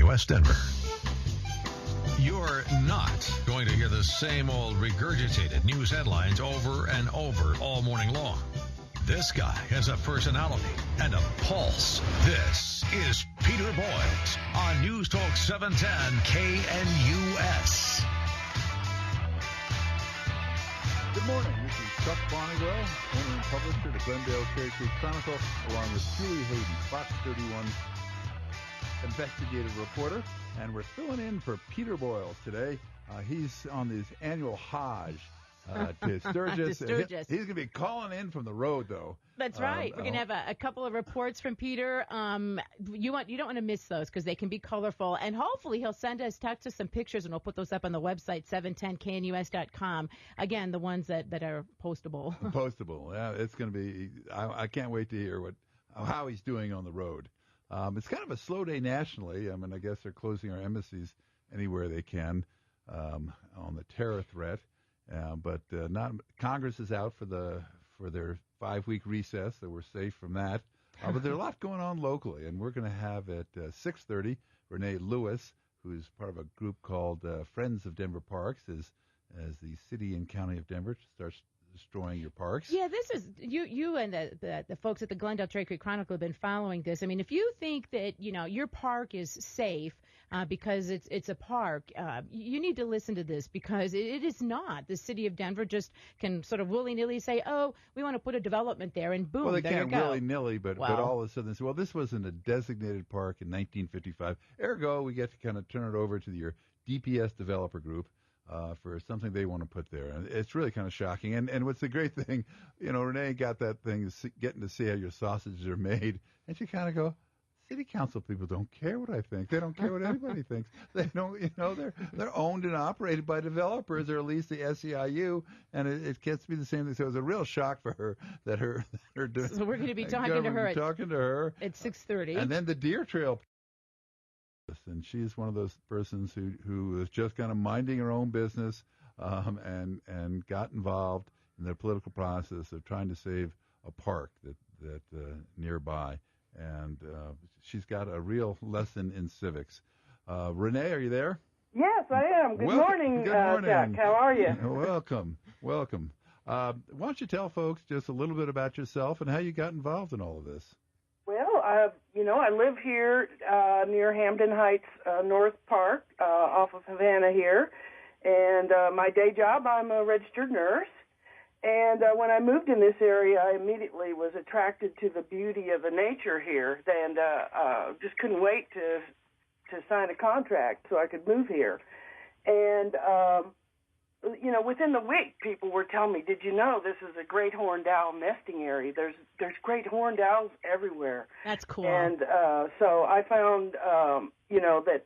KNUS Denver. You're not going to hear the same old regurgitated news headlines over and over all morning long. This guy has a personality and a pulse. This is Peter Boyle on News Talk 710 KNUS. Good morning. This is Chuck Bonnewell, owner and publisher of the Glendale Cherry Creek Chronicle, along with Julie Hayden, Fox 31 investigative reporter. And we're filling in for Peter Boyle today. He's on his annual Hajj to Sturgis. Sturgis. He's going to be calling in from the road, though. That's right. We're going to have a couple of reports from Peter. You don't want to miss those because they can be colorful. And hopefully he'll text us some pictures, and we'll put those up on the website, 710knus.com. Again, the ones that are postable. Postable. Yeah, it's going to be – I can't wait to hear how he's doing on the road. It's kind of a slow day nationally. I mean, I guess they're closing our embassies anywhere they can on the terror threat. But not Congress is out for their 5-week recess, so we're safe from that. But there's a lot going on locally, and we're going to have at 6:30 Renee Lewis, who's part of a group called Friends of Denver Parks, as the city and county of Denver starts destroying your parks. Yeah, this is you and the folks at the Glendale Cherry Creek Chronicle have been following this. I mean, if you think that your park is safe because it's a park, you need to listen to this, because it is not. The city of Denver just can sort of willy-nilly say, oh, we want to put a development there, and boom, well, they there can't you go. willy-nilly, but all of a sudden, well, this wasn't a designated park in 1955. Ergo, we get to kind of turn it over to your DPS developer group for something they want to put there. And it's really kind of shocking. And what's the great thing, Renee got that thing, getting to see how your sausages are made, and she kind of go, city council people don't care what I think. They don't care what anybody thinks. They don't, they're owned and operated by developers, or at least the SEIU, and it gets to be the same thing. So it was a real shock for her that her so we're going to be talking to her at 6:30. And then the deer trail. And she's one of those persons who is just kind of minding her own business and got involved in the political process of trying to save a park that nearby. And she's got a real lesson in civics. Renee, are you there? Yes, I am. Good morning, Jack. How are you? Welcome. Why don't you tell folks just a little bit about yourself and how you got involved in all of this? Well, I live here near Hampton Heights North Park off of Havana here. And my day job, I'm a registered nurse. And when I moved in this area, I immediately was attracted to the beauty of the nature here, and just couldn't wait to sign a contract so I could move here. And within the week, people were telling me, "Did you know this is a great horned owl nesting area? There's great horned owls everywhere." That's cool. And so I found, that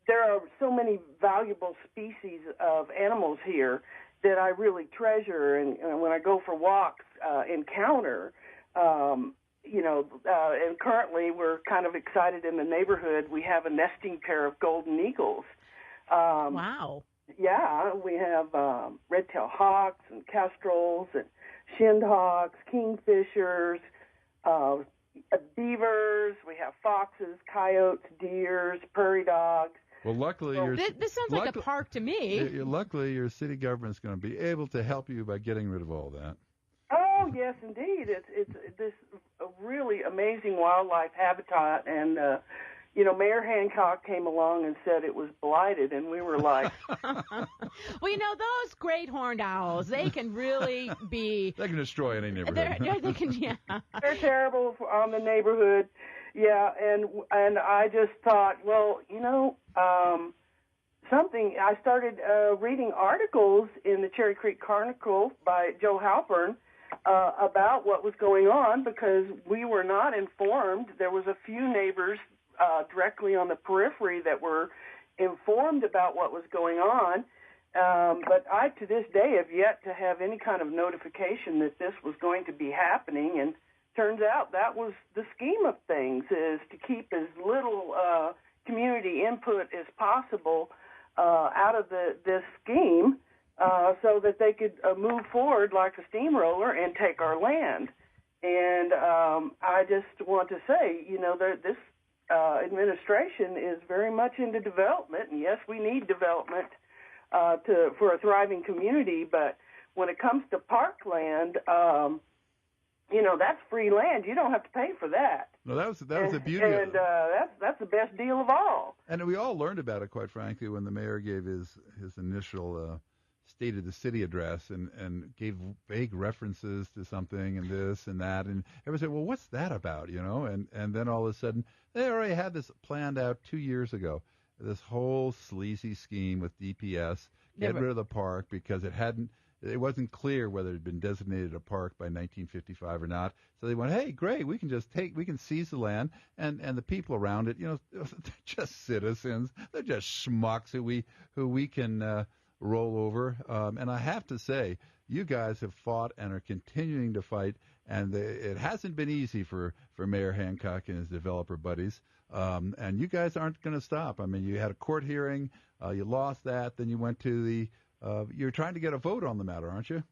there are so many valuable species of animals here that I really treasure, and when I go for walks, encounter, and currently we're kind of excited in the neighborhood. We have a nesting pair of golden eagles. Wow. Yeah, we have red-tailed hawks and kestrels and shinned hawks, kingfishers, beavers. We have foxes, coyotes, deers, prairie dogs. Well, luckily, this sounds like a park to me. Luckily, your city government's going to be able to help you by getting rid of all that. Oh, yes, indeed. It's this really amazing wildlife habitat, and Mayor Hancock came along and said it was blighted, and we were like, well, those great horned owls, they can really be. They can destroy any neighborhood. They're terrible on the neighborhood. Yeah, and I just thought, well, something. I started reading articles in the Cherry Creek Chronicle by Joe Halpern about what was going on, because we were not informed. There was a few neighbors directly on the periphery that were informed about what was going on, but I, to this day, have yet to have any kind of notification that this was going to be happening. And turns out that was the scheme of things, is to keep as little community input as possible out of this scheme so that they could move forward like a steamroller and take our land. And I just want to say, this administration is very much into development, and yes, we need development for a thriving community. But when it comes to parkland, that's free land. You don't have to pay for that. No, that was the beauty of it. And that's the best deal of all. And we all learned about it, quite frankly, when the mayor gave his initial State of the City address and gave vague references to something and this and that. And everyone said, well, what's that about, And then all of a sudden, they already had this planned out 2 years ago, this whole sleazy scheme with DPS, get rid of the park because it wasn't clear whether it had been designated a park by 1955 or not. So they went, hey, great, we can seize the land, and the people around it, they're just citizens. They're just schmucks who we can roll over. And I have to say, you guys have fought and are continuing to fight, and it hasn't been easy for Mayor Hancock and his developer buddies. And you guys aren't going to stop. I mean, you had a court hearing, you lost that, then you went to you're trying to get a vote on the matter, aren't you?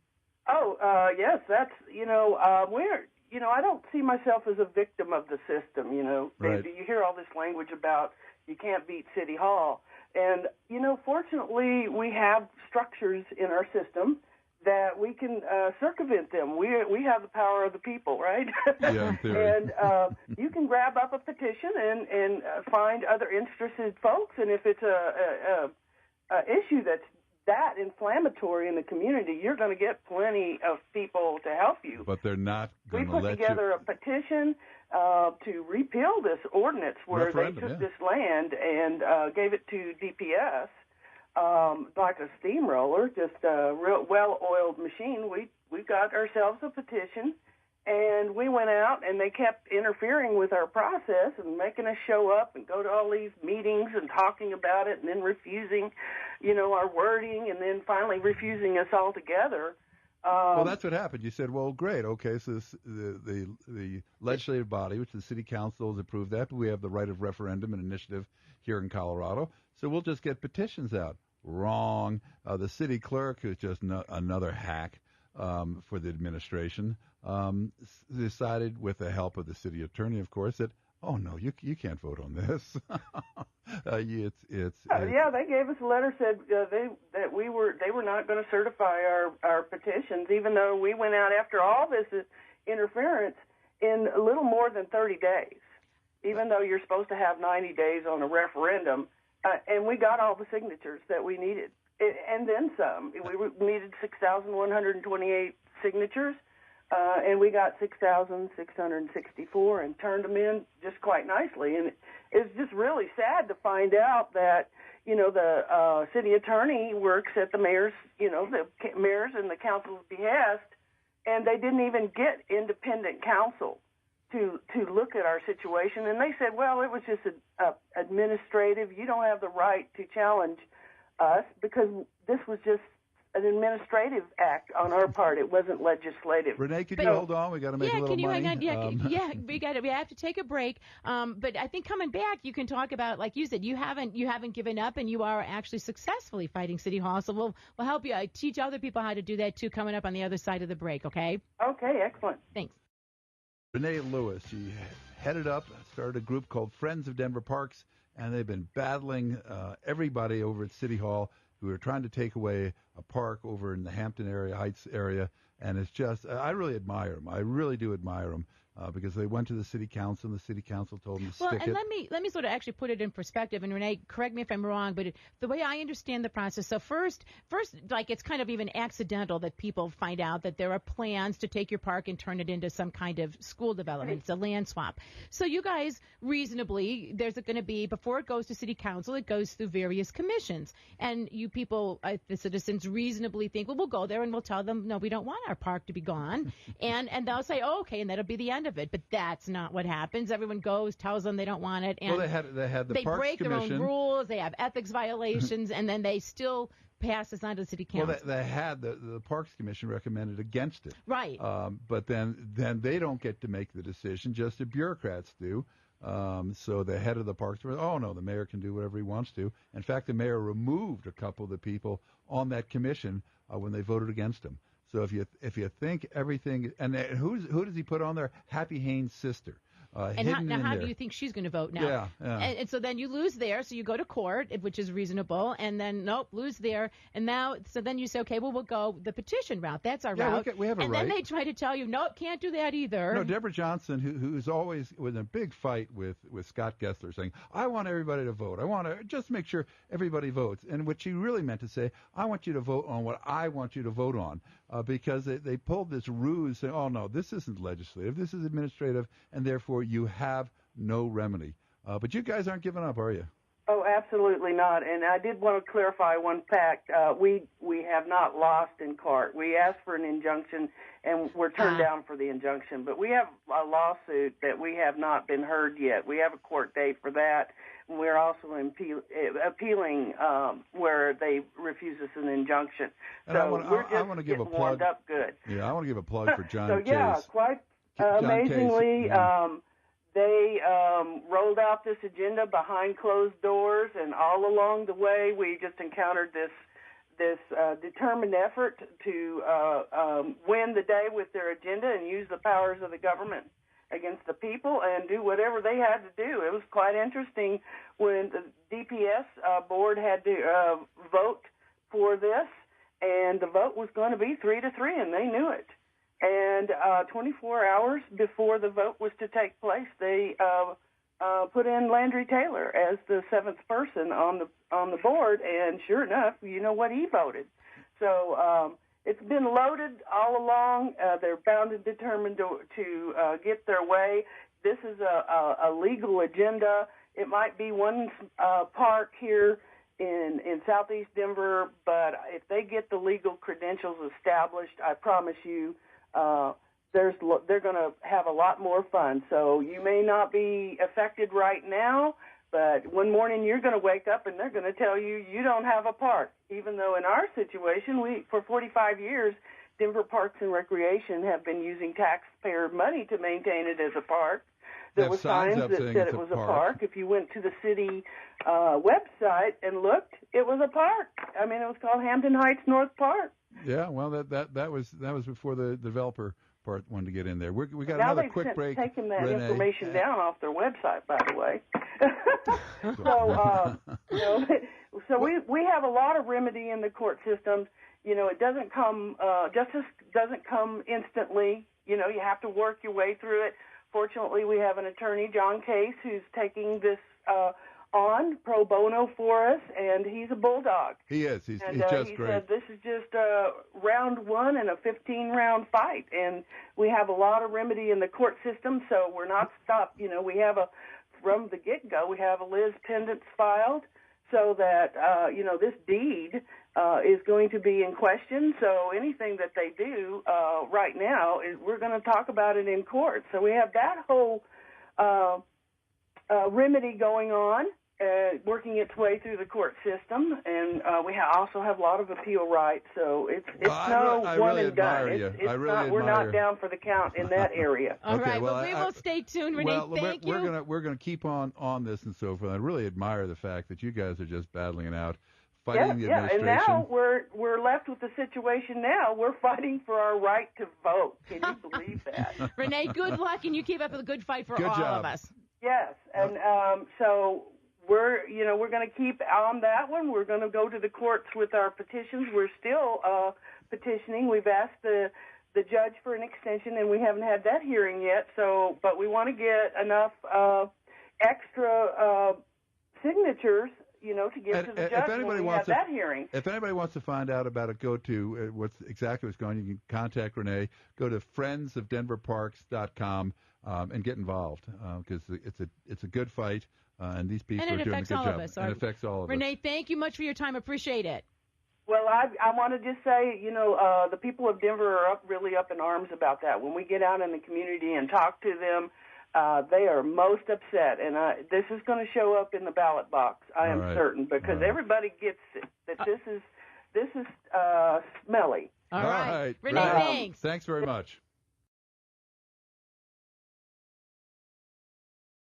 Oh, yes, that's, I don't see myself as a victim of the system, Right. You hear all this language about you can't beat City Hall. And, fortunately, we have structures in our system that we can circumvent them. We have the power of the people, right? Yeah, in theory. And you can grab up a petition and find other interested folks. And if it's a issue that's that inflammatory in the community, you're going to get plenty of people to help you. But they're not going to let you. We put together a petition to repeal this ordinance where they took this land and gave it to DPS like a steamroller, just a real well-oiled machine. We got ourselves a petition, and we went out, and they kept interfering with our process and making us show up and go to all these meetings and talking about it and then refusing, our wording, and then finally refusing us altogether. Well, that's what happened. You said, well, great, okay, so the legislative body, which the city council has approved that, but we have the right of referendum and initiative here in Colorado, so we'll just get petitions out. Wrong. The city clerk, who's just another hack for the administration, decided, with the help of the city attorney, of course, that, oh, no, you can't vote on this. Yeah, they gave us a letter, said they were not going to certify our petitions, even though we went out after all this interference in a little more than 30 days, even though you're supposed to have 90 days on a referendum, and we got all the signatures that we needed, and then some. We needed 6,128 signatures, and we got 6,664 and turned them in just quite nicely. And it's just really sad to find out that, the city attorney works at the mayor's, the mayor's and the council's behest, and they didn't even get independent counsel to look at our situation. And they said, well, it was just administrative. You don't have the right to challenge us because this was just an administrative act on our part. It wasn't legislative. Renee, could you hold on? We got to make a little money. Hang on? We have to take a break. But I think coming back, you can talk about, like you said, you haven't given up, and you are actually successfully fighting City Hall. So we'll help you teach other people how to do that too. Coming up on the other side of the break. Okay. Okay. Excellent. Thanks. Renee Lewis, she started a group called Friends of Denver Parks, and they've been battling everybody over at City Hall who are trying to take away a park over in the Hampton Heights area. And it's just, I really admire them. I really do admire them because they went to the city council, and the city council told them to stick it. Well, and let me sort of actually put it in perspective. And Renee, correct me if I'm wrong, but the way I understand the process, so first, like it's kind of even accidental that people find out that there are plans to take your park and turn it into some kind of school development. It's a land swap. So you guys reasonably, there's going to be, before it goes to city council, it goes through various commissions. And you people, the citizens, reasonably think, well, we'll go there and we'll tell them, no, we don't want our park to be gone. and they'll say, oh, okay, and that'll be the end of it. But that's not what happens. Everyone goes, tells them they don't want it, and they had the they Parks break Commission. their own rules. They have ethics violations, and then they still pass this on to the city council. Well, they had the Parks Commission recommended against it. Right. But then they don't get to make the decision. Just the bureaucrats do. So the head of the parks, oh no, the mayor can do whatever he wants to. In fact, the mayor removed a couple of the people on that commission when they voted against him. So if you think everything, and who does he put on there? Happy Haynes' sister. And how do you think she's going to vote now? Yeah. And so then you lose there, so you go to court, which is reasonable, and then nope, lose there, and now so then you say, okay, well we'll go the petition route. That's our route. We have a and right. then they try to tell you, nope, can't do that either. No, Deborah Johnson, who's always in a big fight with Scott Gessler, saying, I want everybody to vote. I want to just make sure everybody votes. And what she really meant to say, I want you to vote on what I want you to vote on, because they pulled this ruse saying, oh, no, this isn't legislative, this is administrative, and therefore you have no remedy. But you guys aren't giving up, are you? Oh, absolutely not. And I did want to clarify one fact. We have not lost in court. We asked for an injunction, and we're turned down for the injunction. But we have a lawsuit that we have not been heard yet. We have a court date for that. And we're also appealing where they refuse us an injunction. And so I want to give a plug. Warmed up good. Yeah, I want to give a plug for John Case. So, yeah, quite amazingly, they rolled out this agenda behind closed doors, and all along the way, we just encountered this determined effort to win the day with their agenda and use the powers of the government against the people and do whatever they had to do. It was quite interesting when the DPS board had to vote for this, and the vote was going to be 3-3, and they knew it. And 24 hours before the vote was to take place, they put in Landry Taylor as the seventh person on the board, and sure enough, you know what, he voted. So it's been loaded all along. They're bound and determined to get their way. This is a legal agenda. It might be one park here in southeast Denver, but if they get the legal credentials established, I promise you, they're going to have a lot more fun. So you may not be affected right now, but one morning you're going to wake up and they're going to tell you you don't have a park, even though in our situation, for 45 years, Denver Parks and Recreation have been using taxpayer money to maintain it as a park. There were signs that said it was a park. If you went to the city website and looked, it was a park. I mean, it was called Hampton Heights North Park. Yeah, well, that was before the developer part wanted to get in there. We got another quick break. Now they've taken that information down off their website, by the way. So we have a lot of remedy in the court systems. You know, it doesn't come justice doesn't come instantly. You know, you have to work your way through it. Fortunately, we have an attorney, John Case, who's taking this on pro bono for us, and he's a bulldog. He is. He's just he great. Said this is just round one in a 15-round fight, and we have a lot of remedy in the court system, so we're not stopped. You know, we have from the get-go, we have a Liz pendants filed so that, this deed is going to be in question. So anything that they do right now, we're going to talk about it in court. So we have that whole remedy going on, working its way through the court system, and we also have a lot of appeal rights. So it's one and done. We're not down for the count in that area. All right, well, we will stay tuned, Renee. Thank you. We're gonna keep on this and so forth. I really admire the fact that you guys are just battling it out, fighting the administration. And now we're left with the situation. Now we're fighting for our right to vote. Can you believe that? Renee, good luck, and you keep up with a good fight for all of us. Yes, and so we're going to keep on that one. We're going to go to the courts with our petitions. We're still petitioning. We've asked the judge for an extension, and we haven't had that hearing yet. So, but we want to get enough extra signatures, to give to the judge when we have that hearing. If anybody wants to find out about it, go to what's going. You can contact Renee. Go to friendsofdenverparks.com. And get involved because it's a good fight, and these people are doing a good job. And it affects all of us. Renee, thank you much for your time. Appreciate it. Well, I want to just say, the people of Denver are really up in arms about that. When we get out in the community and talk to them, they are most upset, and this is going to show up in the ballot box. I am certain, because everybody gets it, that this is smelly. All right. Renee, thanks. Thanks very much.